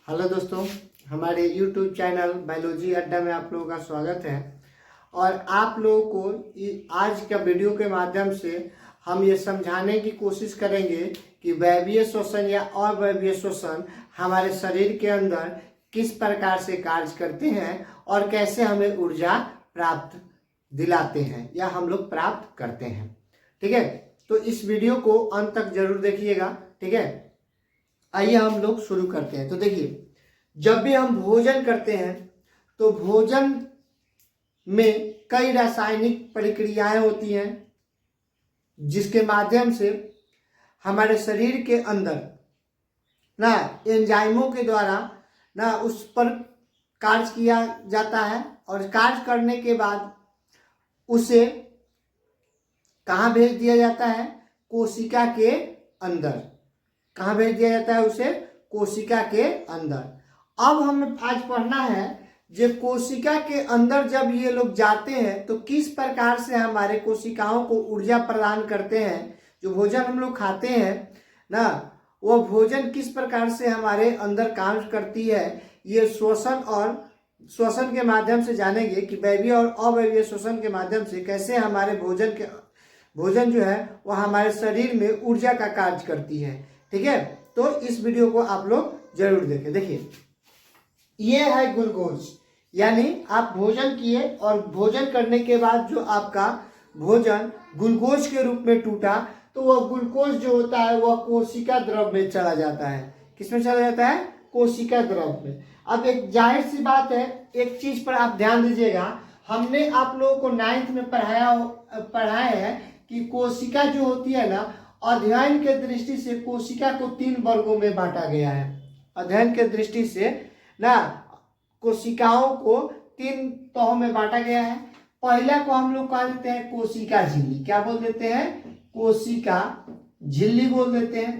Hello दोस्तों, हमारे YouTube channel biology अड्डा में आप लोगों का स्वागत है। और आप लोगों को आज का वीडियो के माध्यम से हम ये समझाने की कोशिश करेंगे कि वायवीय श्वसन या अवायवीय श्वसन हमारे शरीर के अंदर किस प्रकार से कार्य करते हैं और कैसे हमें ऊर्जा प्राप्त दिलाते हैं या हम लोग प्राप्त करते हैं। ठीक है, तो इस वीडियो को अंत तक जरूर देखिएगा। ठीक है, आइए हम लोग शुरू करते हैं। तो देखिए, जब भी हम भोजन करते हैं तो भोजन में कई रासायनिक प्रक्रियाएं होती हैं जिसके माध्यम से हमारे शरीर के अंदर ना एंजाइमों के द्वारा ना उस पर कार्य किया जाता है और कार्य करने के बाद उसे कहाँ भेज दिया जाता है? कोशिका के अंदर। कहाँ भेज दिया जाता है उसे? कोशिका के अंदर। अब हमें आज पढ़ना है जो कोशिका के अंदर जब ये लोग जाते हैं तो किस प्रकार से हमारे कोशिकाओं को ऊर्जा प्रदान करते हैं। जो भोजन हम लोग खाते हैं ना, वो भोजन किस प्रकार से हमारे अंदर काम करती है, ये श्वसन के माध्यम से जानेंगे कि वायवीय और अवायवीय श्वसन के माध्यम से कैसे हमारे भोजन जो है वह हमारे शरीर में ऊर्जा का कार्य करती है। ठीक है, तो इस वीडियो को आप लोग जरूर देखें। देखिए, ये है ग्लूकोज, यानी आप भोजन किए और भोजन करने के बाद जो आपका भोजन ग्लूकोज के रूप में टूटा तो वह ग्लूकोज जो होता है वह कोशिका द्रव में चला जाता है। किसमें चला जाता है? कोशिका द्रव में। अब एक जाहिर सी बात है, एक चीज पर आप ध्यान दीजिएगा। हमने आप लोगों को 9th में पढ़ाया है कि कोशिका जो होती है ना, अध्ययन के दृष्टि से कोशिका को 3 वर्गों में बांटा गया है। अध्ययन के दृष्टि से ना कोशिकाओं को 3 तहों में बांटा गया है। पहला को हम लोग कह देते हैं कोशिका झिल्ली। क्या बोल देते हैं? कोशिका झिल्ली बोल देते हैं।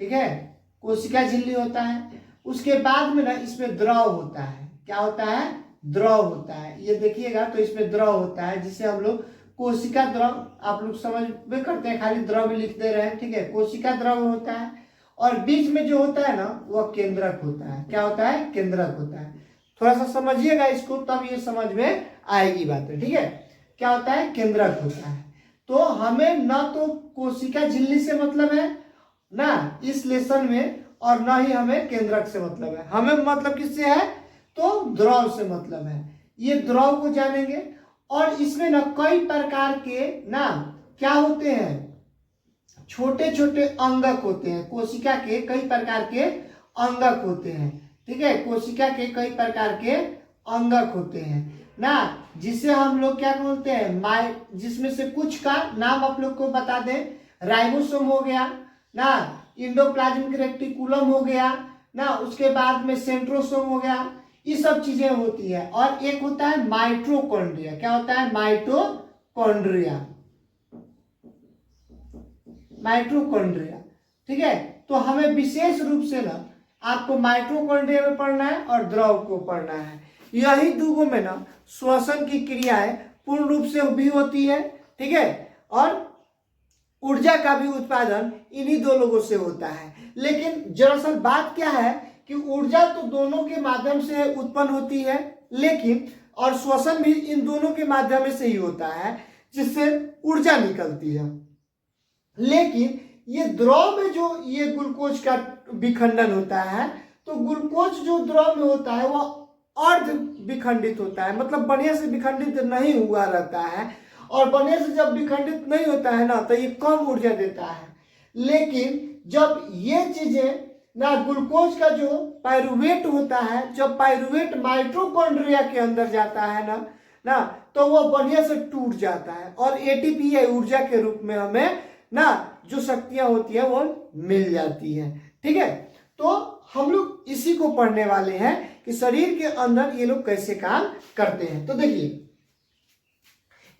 ठीक है, कोशिका झिल्ली होता है। उसके बाद में ना इसमें द्रव होता है। क्या होता है? द्रव होता है। ये देखिएगा तो इसमें द्रव होता है जिसे हम लोग कोशिका द्रव, आप लोग समझ में करते हैं, खाली द्रव लिख दे रहे हैं। ठीक है, कोशिका द्रव होता है और बीच में जो होता है ना वह केंद्रक होता है। क्या होता है? केंद्रक होता है। थोड़ा सा समझिएगा इसको, तब ये समझ में आएगी बातें। ठीक है, क्या होता है? केंद्रक होता है। तो हमें ना तो कोशिका झिल्ली से मतलब है ना इस लेसन में, और ना ही हमें केंद्रक से मतलब है। हमें मतलब किससे है? तो द्रव से मतलब है। ये द्रव को जानेंगे। और इसमें ना कई प्रकार के ना क्या होते हैं? छोटे छोटे अंगक होते हैं। कोशिका के कई प्रकार के अंगक होते हैं। ठीक है, कोशिका के कई प्रकार के अंगक होते हैं ना, जिसे हम लोग क्या बोलते हैं? जिसमें से कुछ का नाम आप लोग को बता दें। राइबोसोम हो गया ना, इंडोप्लाज्मिक रेटिकुलम हो गया ना, उसके बाद में सेंट्रोसोम हो गया। ये सब चीजें होती है। और एक होता है माइटोकॉन्ड्रिया। क्या होता है? माइटोकॉन्ड्रिया। माइटोकॉन्ड्रिया। ठीक है, तो हमें विशेष रूप से ना आपको माइटोकॉन्ड्रिया में पढ़ना है और द्रव को पढ़ना है। यही दूगों में ना श्वसन की क्रियाएं पूर्ण रूप से भी होती है। ठीक है, और ऊर्जा का भी उत्पादन इन्हीं दो लोगों से होता है। लेकिन दरअसल बात क्या है कि ऊर्जा तो दोनों के माध्यम से उत्पन्न होती है, लेकिन और श्वसन भी इन दोनों के माध्यम से ही होता है जिससे ऊर्जा निकलती है। लेकिन ये द्रव में जो ये ग्लूकोज का विखंडन होता है, तो ग्लूकोज जो द्रव में होता है वह अर्ध विखंडित होता है, मतलब बढ़िया से विखंडित नहीं हुआ रहता है। और बढ़िया से जब विखंडित नहीं होता है ना तो ये कम ऊर्जा देता है। लेकिन जब ये चीजें ना ग्लूकोज का जो पाइरुवेट होता है, जब पाइरुवेट माइटोकॉन्ड्रिया के अंदर जाता है ना तो वो बढ़िया से टूट जाता है और एटीपी या ऊर्जा के रूप में हमें ना जो शक्तियां होती है वो मिल जाती है। ठीक है, तो हम लोग इसी को पढ़ने वाले हैं कि शरीर के अंदर ये लोग कैसे काम करते हैं। तो देखिए,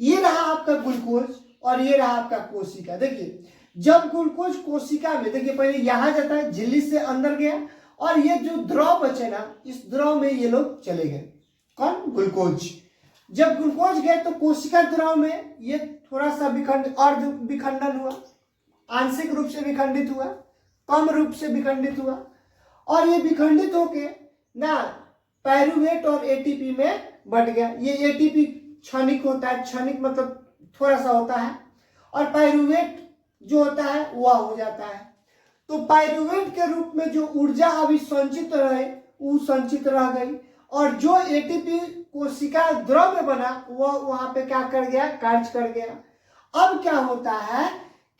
ये रहा आपका ग्लूकोज और ये रहा आपका कोशिका। देखिए, जब ग्लूकोज कोशिका में, देखिए पहले यहां जाता है, झिल्ली से अंदर गया और ये जो द्रव बचे ना, इस द्रव में ये लोग चले गए। कौन? ग्लूकोज। जब ग्लूकोज गए तो कोशिका द्रव में ये थोड़ा सा अर्ध विखंडन हुआ, आंशिक रूप से विखंडित हुआ, कम रूप से विखंडित हुआ। और ये विखंडित होके ना पायरुवेट और एटीपी में बढ़ गया। ये एटीपी क्षणिक होता है, क्षणिक मतलब थोड़ा सा होता है, और पायरुवेट जो होता है वह हो जाता है। तो पायरुवेट के रूप में जो ऊर्जा अभी संचित रहे वो संचित रह गई, और जो एटीपी कोशिका द्रव्य बना वह वहां पे क्या कर गया, कार्य कर गया। अब क्या होता है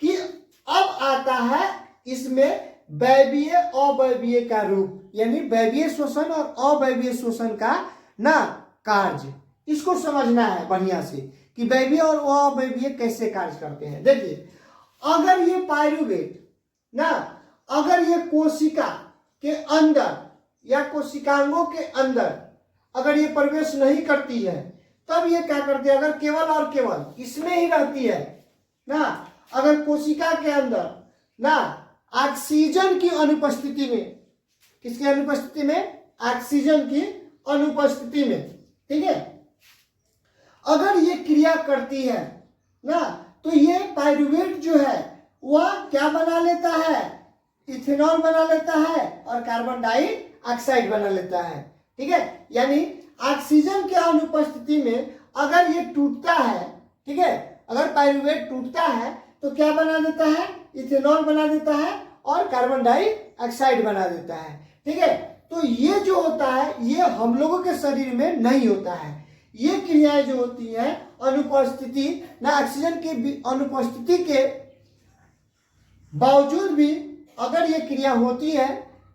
कि अब आता है इसमें वायवीय अवायवीय का रूप, यानी वायवीय श्वसन और अवायवीय श्वसन का ना कार्य। इसको समझना है बढ़िया से कि वायवीय और अवायवीय कैसे कार्य करते हैं। देखिए, अगर ये पायरुवेट ना, अगर ये कोशिका के अंदर या कोशिकांगों के अंदर अगर ये प्रवेश नहीं करती है, तब ये क्या करती है, अगर केवल और केवल इसमें ही रहती है ना, अगर कोशिका के अंदर ना ऑक्सीजन की अनुपस्थिति में, किसकी अनुपस्थिति में, ऑक्सीजन की अनुपस्थिति में, ठीक है, अगर ये क्रिया करती है ना, तो ये पायरुवेट जो है वह क्या बना लेता है, इथेनॉल बना लेता है और कार्बन डाइऑक्साइड बना लेता है, ठीक है। यानी ऑक्सीजन के अनुपस्थिति में अगर ये टूटता है, ठीक है, अगर पायरुवेट टूटता है तो क्या बना देता है, इथेनॉल बना देता है और कार्बन डाइऑक्साइड बना देता है, ठीक है। तो ये जो होता है ये हम लोगों के शरीर में नहीं होता है। ये क्रियाएं जो होती है अनुपस्थिति ना, ऑक्सीजन की अनुपस्थिति के बावजूद भी अगर ये क्रिया होती है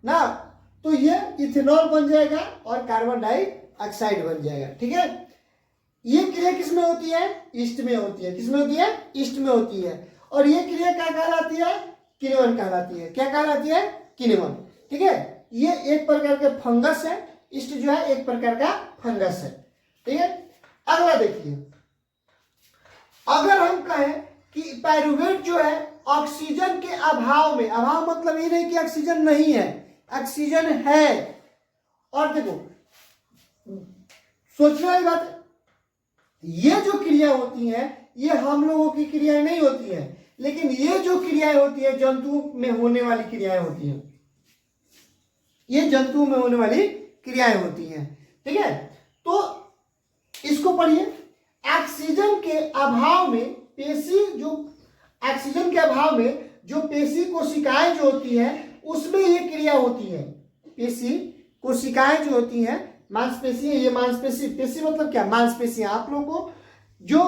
ना, तो ये इथेनॉल बन जाएगा और कार्बन डाइऑक्साइड बन जाएगा, ठीक है। ये क्रिया किसमें होती है, ईस्ट में होती है। किसमें होती है, ईस्ट में होती है। और ये क्रिया क्या कहलाती है, किण्वन कहलाती है। क्या कहलाती है, किण्वन, ठीक है। ये एक प्रकार के फंगस है, ईस्ट जो है एक प्रकार का फंगस है, ठीक है। अगला देखिए, अगर हम कहें कि पायरुवेट जो है ऑक्सीजन के अभाव में, अभाव मतलब ये नहीं कि ऑक्सीजन नहीं है, ऑक्सीजन है। और देखो सोचने वाली बात है, ये जो क्रिया होती है ये हम लोगों की क्रियाएं नहीं होती है, लेकिन ये जो क्रियाएं होती है जंतु में होने वाली क्रियाएं होती हैं, ये जंतु में होने वाली क्रियाएं होती हैं, ठीक है। तो इसको पढ़िए, ऑक्सीजन के अभाव में पेशी जो, ऑक्सीजन के अभाव में जो पेशी कोशिकाएं जो होती है उसमें ये क्रिया होती है। पेशी कोशिकाएं जो होती हैं, मांसपेशी है, ये मांसपेशी, पेशी मतलब क्या, मांसपेशी। आप लोगों को जो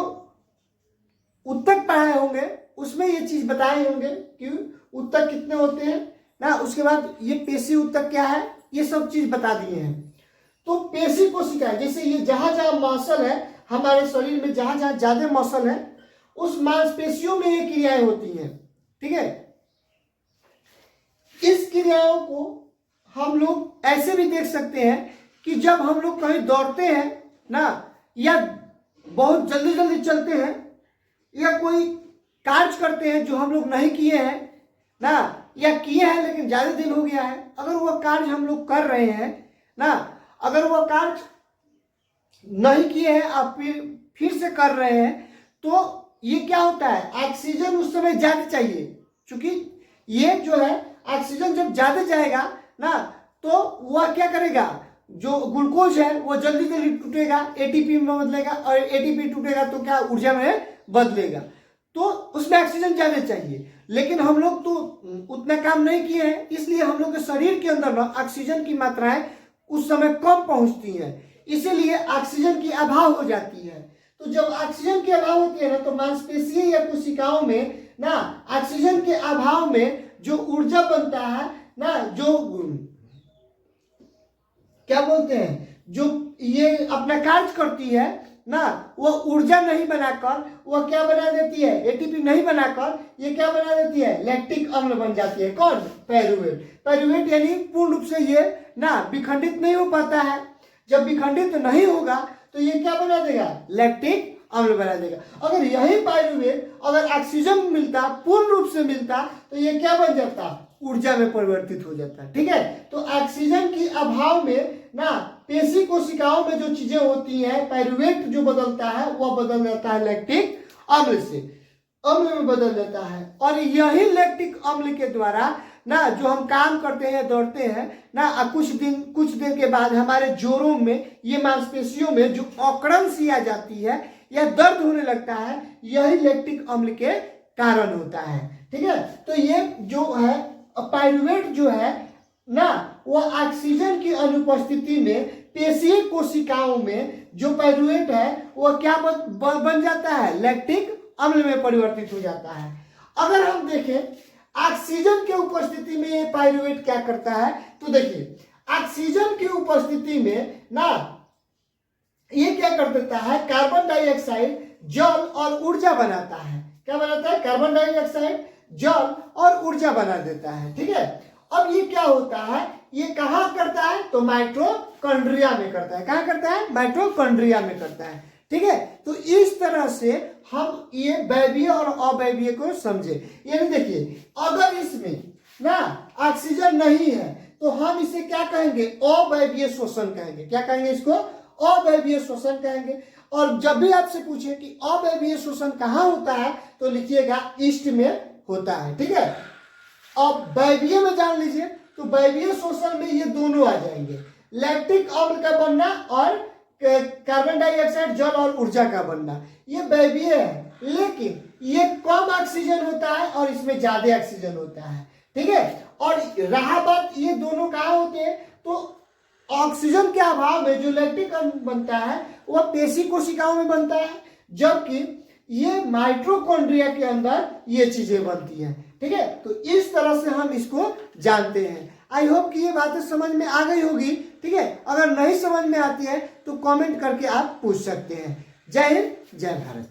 उत्तक पढ़ाए होंगे उसमें ये चीज बताए होंगे कि उत्तक कितने होते हैं ना, उसके बाद ये पेशी उत्तक क्या है, ये सब चीज बता दिए हैं। तो पेशी कोशिकाएं, जैसे ये जहां जहां मसल है हमारे शरीर में, जहां जहां ज्यादा मसल है उस मांसपेशियों में ये क्रियाएं होती हैं, ठीक है। इस क्रियाओं को हम लोग ऐसे भी देख सकते हैं कि जब हम लोग कहीं दौड़ते हैं ना, या बहुत जल्दी जल्दी चलते हैं, या कोई कार्य करते हैं जो हम लोग नहीं किए हैं ना, या किए हैं लेकिन ज्यादा दिन हो गया है, अगर वह कार्य हम लोग कर रहे हैं ना, अगर वह कार्य नहीं किए हैं आप फिर से कर रहे हैं, तो ये क्या होता है, ऑक्सीजन उस समय ज्यादा चाहिए, क्योंकि ये जो है ऑक्सीजन जब ज्यादा जाएगा ना, तो वह क्या करेगा, जो ग्लूकोज है वो जल्दी जल्दी टूटेगा, एटीपी में बदलेगा, और एटीपी टूटेगा तो क्या, ऊर्जा में बदलेगा, तो उसमें ऑक्सीजन ज्यादा चाहिए। लेकिन हम लोग तो उतना काम नहीं किए हैं, इसलिए हम लोग के शरीर के अंदर ना ऑक्सीजन की मात्राएं उस समय कम पहुंचती है, इसीलिए ऑक्सीजन की अभाव हो जाती है। तो जब ऑक्सीजन की अभाव होती है ना, तो मांसपेशी या कोशिकाओं में ना ऑक्सीजन के अभाव में जो ऊर्जा बनता है ना, जो क्या बोलते हैं, जो ये अपना कार्य करती है ना, वो ऊर्जा नहीं बनाकर वो क्या बना देती है, एटीपी नहीं बनाकर ये क्या बना देती है, लैक्टिक अम्ल बन जाती है। कौन, पायरुवेट। पायरुवेट यानी पूर्ण रूप से ये ना विखंडित नहीं हो पाता है। जब विखंडित नहीं होगा तो ये क्या बना देगा, लैक्टिक अम्ल बना देगा। अगर यही पायरुवेट अगर ऑक्सीजन मिलता, पूर्ण रूप से मिलता, तो ये क्या बन जाता, ऊर्जा में परिवर्तित हो जाता है, ठीक है। तो ऑक्सीजन की अभाव में ना पेशी कोशिकाओं में जो चीजें होती हैं, पायरुवेट जो बदलता है वह बदल जाता है लैक्टिक अम्ल से, अम्ल में बदल जाता है। और यही लैक्टिक अम्ल के द्वारा ना, जो हम काम करते हैं, दौड़ते हैं ना, कुछ देर के बाद हमारे जोड़ों में, ये मांसपेशियों में जो अकड़न सी आ जाती है या दर्द होने लगता है, यही लैक्टिक अम्ल के कारण होता है। ठीक है, तो ये जो है पाइरुवेट जो है ना, वो ऑक्सीजन की अनुपस्थिति में पेशीय कोशिकाओं में जो पाइरुवेट है वो क्या बन जाता है, लैक्टिक अम्ल में परिवर्तित हो जाता है। अगर हम देखें ऑक्सीजन के उपस्थिति में ये पाइरुवेट क्या करता है, तो देखिए ऑक्सीजन की उपस्थिति में ना ये क्या कर देता है, कार्बन डाइऑक्साइड जल और ऊर्जा बनाता है। क्या बनाता है, कार्बन डाइऑक्साइड जल और ऊर्जा बना देता है। ठीक है, अब ये क्या होता है, ये कहाँ करता है, तो माइटोकॉन्ड्रिया में करता है। कहाँ करता है, माइटोकॉन्ड्रिया में करता है। ठीक है, तो इस तरह से हम ये वायवीय और अवायवीय को समझे। यानी देखिए अगर इसमें ना ऑक्सीजन नहीं है तो हम इसे क्या कहेंगे, अवायवीय श्वसन कहेंगे। क्या कहेंगे, इसको अवायवीय श्वसन कहेंगे। और जब भी आपसे पूछे कि अवायवीय श्वसन कहाँ होता है, तो लिखिएगा ईस्ट में होता है। ठीक है, अब वायवीय में जान लीजिए, तो वायवीय श्वसन में ये दोनों आ जाएंगे, लैक्टिक अम्ल का बनना और कार्बन डाइऑक्साइड जल और ऊर्जा का बनना, ये वायवीय है। लेकिन ये कम ऑक्सीजन होता है और इसमें ज्यादा ऑक्सीजन होता है। ठीक है, और रहा बात ये दोनों कहाँ होते हैं, तो ऑक्सीजन के अभाव में जो लैक्टिक अम्ल बनता है वह पेशी कोशिकाओं में बनता है, जबकि ये माइटोकॉन्ड्रिया के अंदर ये चीजें बनती हैं। ठीक है, तो इस तरह से हम इसको जानते हैं। आई होप कि ये बातें समझ में आ गई होगी। ठीक है, अगर नहीं समझ में आती है तो कमेंट करके आप पूछ सकते हैं। जय हिंद, जय भारत।